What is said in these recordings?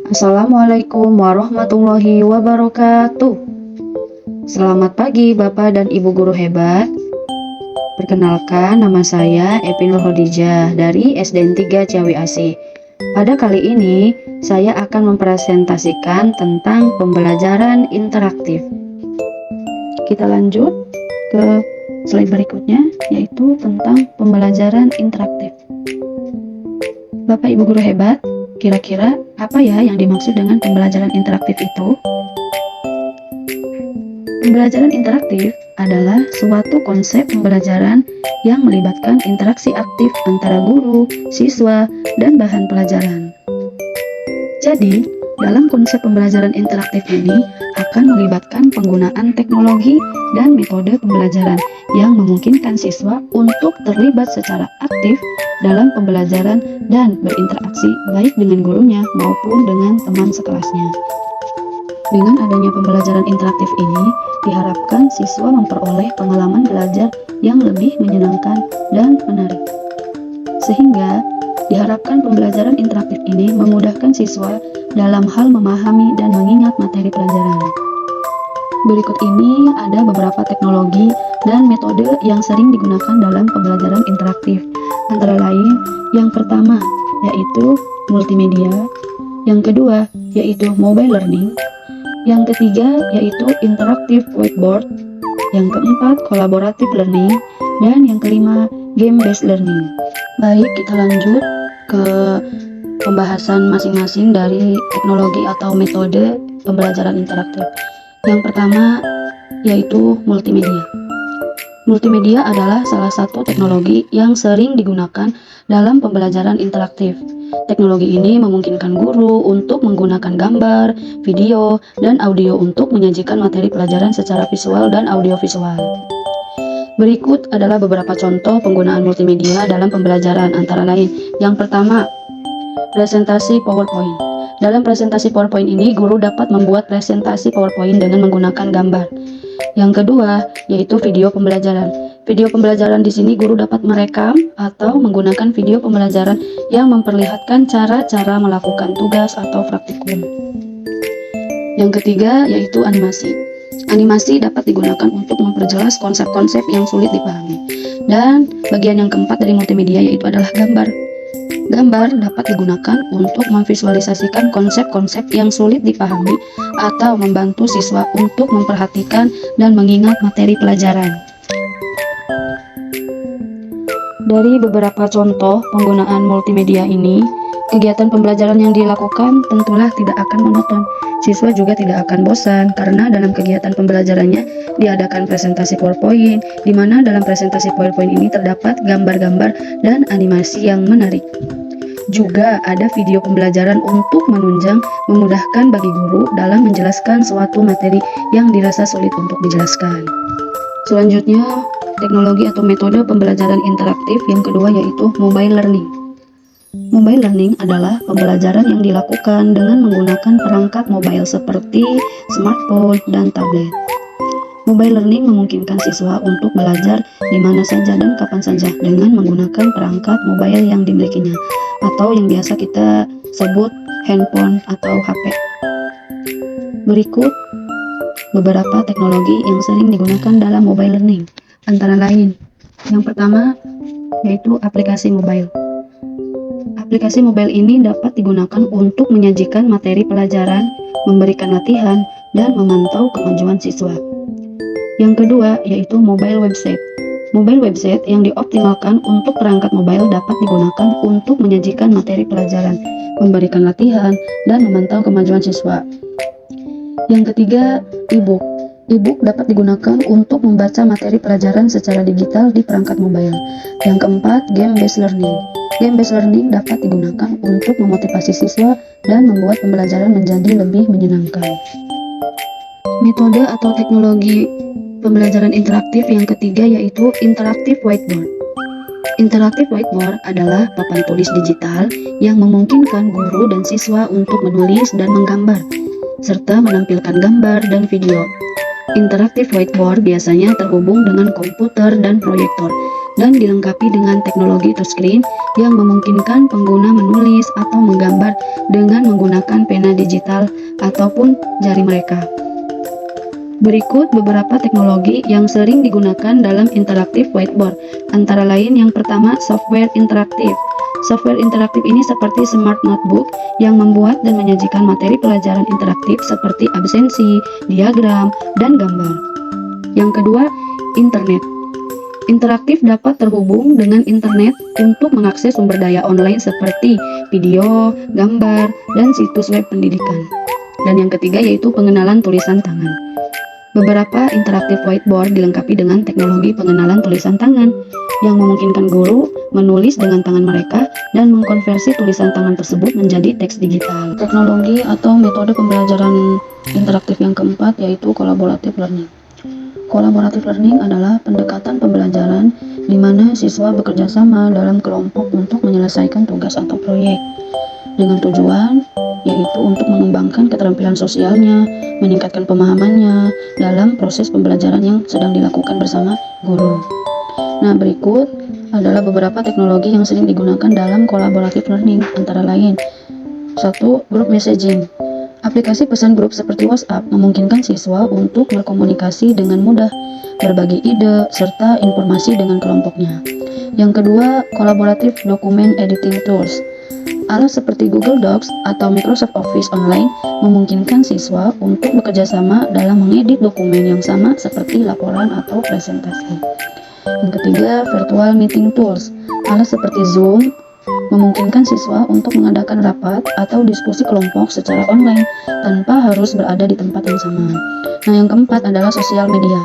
Assalamualaikum warahmatullahi wabarakatuh. Selamat pagi Bapak dan Ibu guru hebat. Perkenalkan, nama saya Epi Nur Khadijah dari SDN 3 Ciawi AC. Pada kali ini, saya akan mempresentasikan tentang pembelajaran interaktif. Kita lanjut ke slide berikutnya, yaitu tentang pembelajaran interaktif. Bapak Ibu guru hebat, kira-kira apa ya yang dimaksud dengan pembelajaran interaktif itu? Pembelajaran interaktif adalah suatu konsep pembelajaran yang melibatkan interaksi aktif antara guru, siswa, dan bahan pelajaran. Jadi, dalam konsep pembelajaran interaktif ini akan melibatkan penggunaan teknologi dan metode pembelajaran yang memungkinkan siswa untuk terlibat secara aktif dalam pembelajaran dan berinteraksi baik dengan gurunya maupun dengan teman sekelasnya. Dengan adanya pembelajaran interaktif ini, diharapkan siswa memperoleh pengalaman belajar yang lebih menyenangkan dan menarik. Sehingga, diharapkan pembelajaran interaktif ini memudahkan siswa dalam hal memahami dan mengingat materi pelajaran. Berikut ini ada beberapa teknologi dan metode yang sering digunakan dalam pembelajaran interaktif. Antara lain, yang pertama yaitu multimedia, yang kedua yaitu mobile learning, yang ketiga yaitu interactive whiteboard, yang keempat collaborative learning, dan yang kelima game-based learning. Baik, kita lanjut ke pembahasan masing-masing dari teknologi atau metode pembelajaran interaktif. Yang pertama yaitu multimedia. Multimedia adalah salah satu teknologi yang sering digunakan dalam pembelajaran interaktif. Teknologi ini memungkinkan guru untuk menggunakan gambar, video, dan audio untuk menyajikan materi pelajaran secara visual dan audiovisual. Berikut adalah beberapa contoh penggunaan multimedia dalam pembelajaran, antara lain. Yang pertama, presentasi PowerPoint. Dalam presentasi PowerPoint ini, guru dapat membuat presentasi PowerPoint dengan menggunakan gambar. Yang kedua, yaitu video pembelajaran. Video pembelajaran di sini guru dapat merekam atau menggunakan video pembelajaran yang memperlihatkan cara-cara melakukan tugas atau praktikum. Yang ketiga, yaitu animasi. Animasi dapat digunakan untuk memperjelas konsep-konsep yang sulit dipahami. Dan bagian yang keempat dari multimedia yaitu adalah gambar. Gambar dapat digunakan untuk memvisualisasikan konsep-konsep yang sulit dipahami atau membantu siswa untuk memperhatikan dan mengingat materi pelajaran. Dari beberapa contoh penggunaan multimedia ini, kegiatan pembelajaran yang dilakukan tentulah tidak akan monoton. Siswa juga tidak akan bosan karena dalam kegiatan pembelajarannya diadakan presentasi PowerPoint, di mana dalam presentasi PowerPoint ini terdapat gambar-gambar dan animasi yang menarik. Juga ada video pembelajaran untuk menunjang memudahkan bagi guru dalam menjelaskan suatu materi yang dirasa sulit untuk dijelaskan. Selanjutnya, teknologi atau metode pembelajaran interaktif yang kedua yaitu mobile learning. Mobile learning adalah pembelajaran yang dilakukan dengan menggunakan perangkat mobile seperti smartphone dan tablet. Mobile learning memungkinkan siswa untuk belajar di mana saja dan kapan saja dengan menggunakan perangkat mobile yang dimilikinya, atau yang biasa kita sebut handphone atau HP. Berikut beberapa teknologi yang sering digunakan dalam mobile learning, antara lain. Yang pertama yaitu aplikasi mobile. Aplikasi mobile ini dapat digunakan untuk menyajikan materi pelajaran, memberikan latihan, dan memantau kemajuan siswa. Yang kedua yaitu mobile website. Mobile website yang dioptimalkan untuk perangkat mobile dapat digunakan untuk menyajikan materi pelajaran, memberikan latihan, dan memantau kemajuan siswa. Yang ketiga, e-book. E-book dapat digunakan untuk membaca materi pelajaran secara digital di perangkat mobile. Yang keempat, game-based learning. Game-based learning dapat digunakan untuk memotivasi siswa dan membuat pembelajaran menjadi lebih menyenangkan. Metode atau teknologi pembelajaran interaktif yang ketiga yaitu interactive whiteboard. Interactive whiteboard adalah papan tulis digital yang memungkinkan guru dan siswa untuk menulis dan menggambar, serta menampilkan gambar dan video. Interactive whiteboard biasanya terhubung dengan komputer dan proyektor. dan dilengkapi dengan teknologi touchscreen yang memungkinkan pengguna menulis atau menggambar dengan menggunakan pena digital ataupun jari mereka. Berikut beberapa teknologi yang sering digunakan dalam interaktif whiteboard, antara lain yang pertama software interaktif. Software interaktif ini seperti smart notebook yang membuat dan menyajikan materi pelajaran interaktif seperti absensi, diagram, dan gambar. Yang kedua, internet. Interaktif dapat terhubung dengan internet untuk mengakses sumber daya online seperti video, gambar, dan situs web pendidikan. Dan yang ketiga yaitu pengenalan tulisan tangan. Beberapa interaktif whiteboard dilengkapi dengan teknologi pengenalan tulisan tangan yang memungkinkan guru menulis dengan tangan mereka dan mengkonversi tulisan tangan tersebut menjadi teks digital. Teknologi atau metode pembelajaran interaktif yang keempat yaitu collaborative learning. Collaborative learning adalah pendekatan pembelajaran di mana siswa bekerja sama dalam kelompok untuk menyelesaikan tugas atau proyek dengan tujuan yaitu untuk mengembangkan keterampilan sosialnya, meningkatkan pemahamannya dalam proses pembelajaran yang sedang dilakukan bersama guru. Nah, berikut adalah beberapa teknologi yang sering digunakan dalam collaborative learning, antara lain 1. Group messaging. Aplikasi pesan grup seperti WhatsApp memungkinkan siswa untuk berkomunikasi dengan mudah, berbagi ide, serta informasi dengan kelompoknya. Yang kedua, collaborative document editing tools. Alat seperti Google Docs atau Microsoft Office Online memungkinkan siswa untuk bekerja sama dalam mengedit dokumen yang sama seperti laporan atau presentasi. Yang ketiga, virtual meeting tools. Alat seperti Zoom memungkinkan siswa untuk mengadakan rapat atau diskusi kelompok secara online tanpa harus berada di tempat yang sama. Nah, yang keempat adalah sosial media.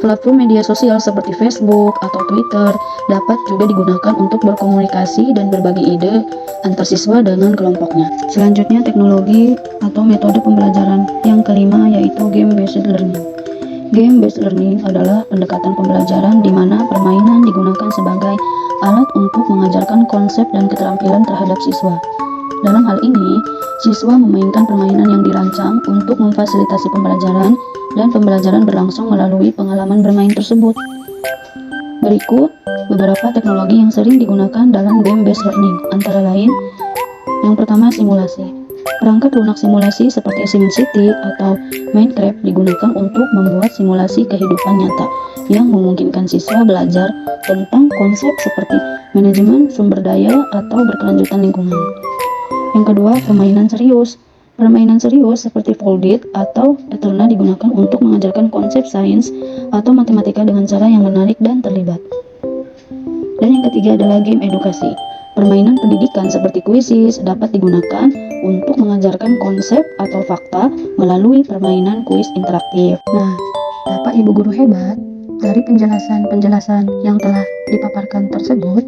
Platform media sosial seperti Facebook atau Twitter dapat juga digunakan untuk berkomunikasi dan berbagi ide antar siswa dengan kelompoknya. Selanjutnya, teknologi atau metode pembelajaran yang kelima yaitu game-based learning. Game-based learning adalah pendekatan pembelajaran di mana permainan digunakan sebagai alat untuk mengajarkan konsep dan keterampilan terhadap siswa. Dalam hal ini, siswa memainkan permainan yang dirancang untuk memfasilitasi pembelajaran dan pembelajaran berlangsung melalui pengalaman bermain tersebut. Berikut beberapa teknologi yang sering digunakan dalam game-based learning, antara lain yang pertama simulasi. Perangkat lunak simulasi seperti SimCity atau Minecraft digunakan untuk membuat simulasi kehidupan nyata yang memungkinkan siswa belajar tentang konsep seperti manajemen sumber daya atau berkelanjutan lingkungan. Yang kedua, permainan serius. Permainan serius seperti Foldit atau Eterna digunakan untuk mengajarkan konsep sains atau matematika dengan cara yang menarik dan terlibat. Dan yang ketiga adalah game edukasi. Permainan pendidikan seperti kuisis dapat digunakan untuk mengajarkan konsep atau fakta melalui permainan kuis interaktif. Nah, Bapak Ibu guru hebat, dari penjelasan-penjelasan yang telah dipaparkan tersebut,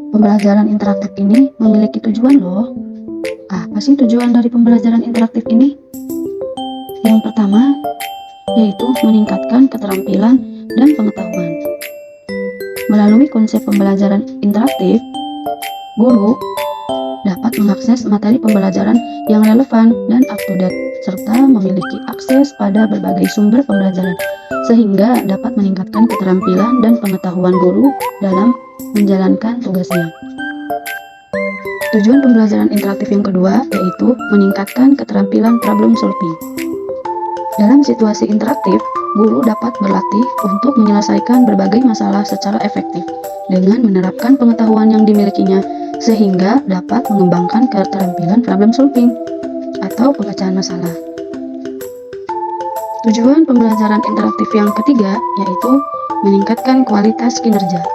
pembelajaran interaktif ini memiliki tujuan loh. Apa sih tujuan dari pembelajaran interaktif ini? Yang pertama, yaitu meningkatkan keterampilan dan pengetahuan. Melalui konsep pembelajaran interaktif, guru dapat mengakses materi pembelajaran yang relevan dan up-to-date, serta memiliki akses pada berbagai sumber pembelajaran, sehingga dapat meningkatkan keterampilan dan pengetahuan guru dalam menjalankan tugasnya. Tujuan pembelajaran interaktif yang kedua yaitu meningkatkan keterampilan problem solving. Dalam situasi interaktif, guru dapat berlatih untuk menyelesaikan berbagai masalah secara efektif dengan menerapkan pengetahuan yang dimilikinya sehingga dapat mengembangkan keterampilan problem solving atau pemecahan masalah. Tujuan pembelajaran interaktif yang ketiga yaitu meningkatkan kualitas kinerja.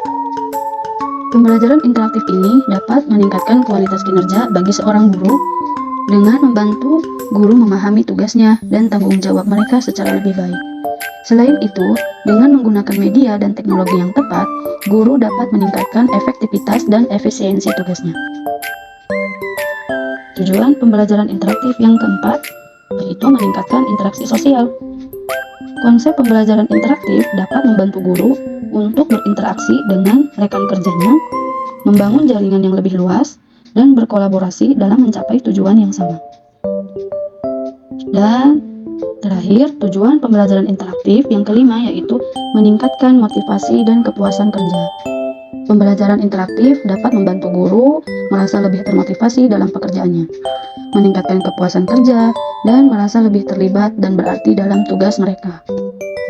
Pembelajaran interaktif ini dapat meningkatkan kualitas kinerja bagi seorang guru dengan membantu guru memahami tugasnya dan tanggung jawab mereka secara lebih baik. Selain itu, dengan menggunakan media dan teknologi yang tepat, guru dapat meningkatkan efektivitas dan efisiensi tugasnya. Tujuan pembelajaran interaktif yang keempat yaitu meningkatkan interaksi sosial. Konsep pembelajaran interaktif dapat membantu guru untuk berinteraksi dengan rekan kerjanya, membangun jaringan yang lebih luas, dan berkolaborasi dalam mencapai tujuan yang sama. Dan terakhir, tujuan pembelajaran interaktif yang kelima yaitu meningkatkan motivasi dan kepuasan kerja. Pembelajaran interaktif dapat membantu guru merasa lebih termotivasi dalam pekerjaannya, meningkatkan kepuasan kerja, dan merasa lebih terlibat dan berarti dalam tugas mereka.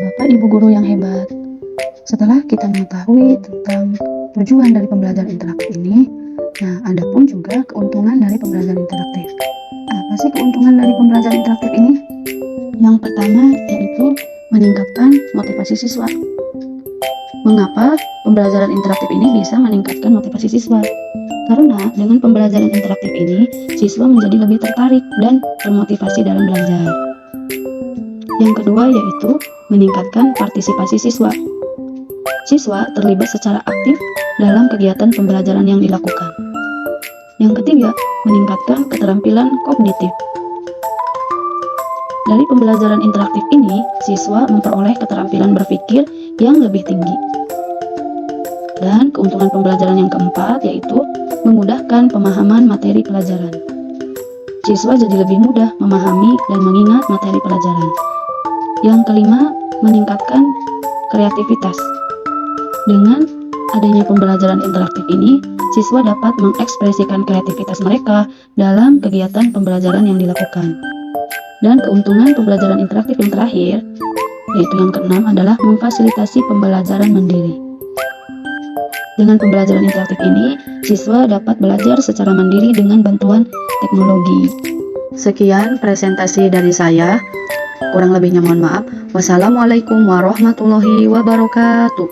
Bapak Ibu guru yang hebat, setelah kita mengetahui tentang tujuan dari pembelajaran interaktif ini, nah ada pun juga keuntungan dari pembelajaran interaktif. Apa sih keuntungan dari pembelajaran interaktif ini? Yang pertama yaitu meningkatkan motivasi siswa. Mengapa pembelajaran interaktif ini bisa meningkatkan motivasi siswa? Karena dengan pembelajaran interaktif ini, siswa menjadi lebih tertarik dan termotivasi dalam belajar. Yang kedua yaitu meningkatkan partisipasi siswa. Siswa terlibat secara aktif dalam kegiatan pembelajaran yang dilakukan. Yang ketiga, meningkatkan keterampilan kognitif. Dari pembelajaran interaktif ini, siswa memperoleh keterampilan berpikir yang lebih tinggi. Dan keuntungan pembelajaran yang keempat yaitu memudahkan pemahaman materi pelajaran. Siswa jadi lebih mudah memahami dan mengingat materi pelajaran. Yang kelima, meningkatkan kreativitas. Dengan adanya pembelajaran interaktif ini, siswa dapat mengekspresikan kreativitas mereka dalam kegiatan pembelajaran yang dilakukan. Dan keuntungan pembelajaran interaktif yang terakhir, yaitu yang keenam adalah memfasilitasi pembelajaran mandiri. Dengan pembelajaran interaktif ini, siswa dapat belajar secara mandiri dengan bantuan teknologi. Sekian presentasi dari saya. Kurang lebihnya mohon maaf. Wassalamualaikum warahmatullahi wabarakatuh.